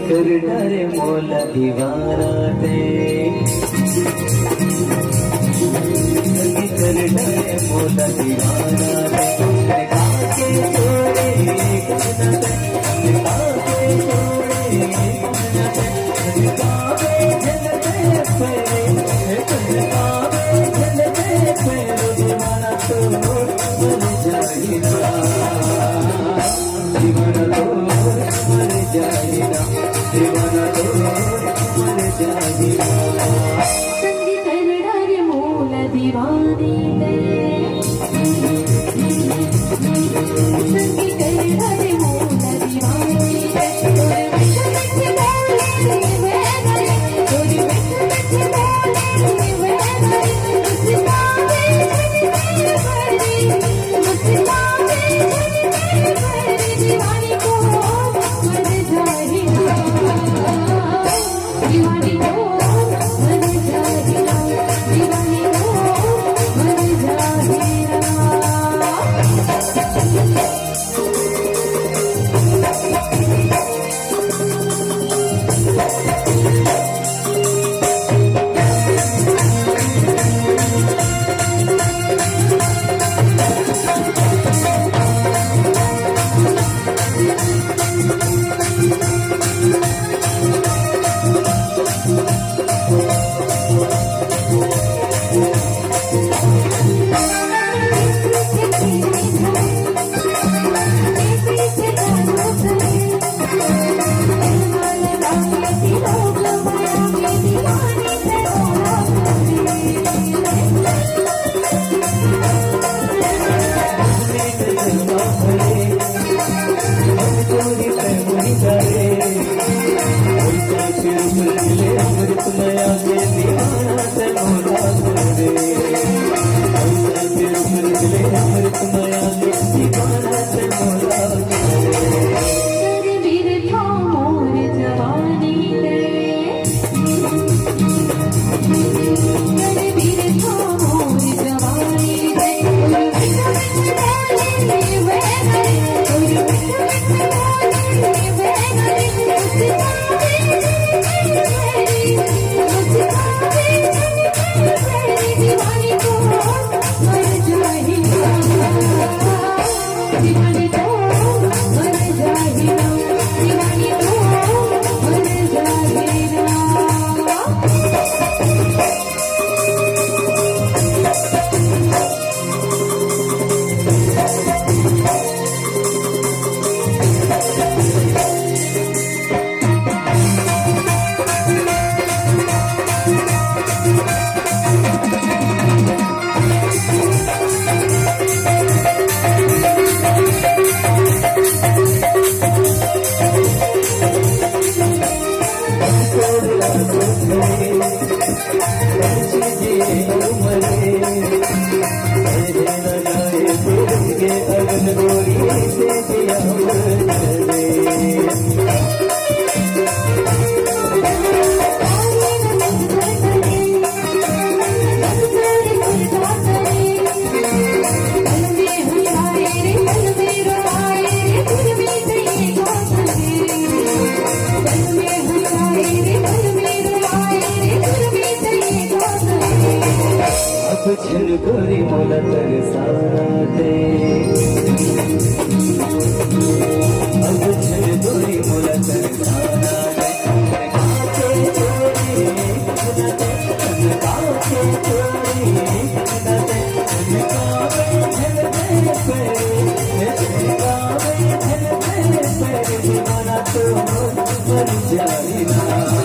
कर डरे मोला दीवाना दे कर डरे मोला दीवाना दे काके छोड़े कहना दे काके छोड़े कहना दे काके जलते पे काके जलते पे दीवाना तो मर जाएगा दीवाना तो मर जाएगा दीवाना तो मर जाएगा संगी कर डरे मोला दीवानी दे संगी कर डरे मोला दीवानी दे तोरे मिठ मिठ बोले वे गए तोरे मिठ मिठ बोले वे गए मुस्काने मेरे भरी मुस्काने मेरे भरी दीवानी को मर जाएगा दीवानी को मर जाएगा दीवानी को मर जाएगा छल गोरी मोला तरसाना दे अब छल गोरी मोला तरसाना दे काके छोड़े कहना दे काके छोड़े कहना दे काके जलते पे काके जलते पे दीवाना तो मर जाएगा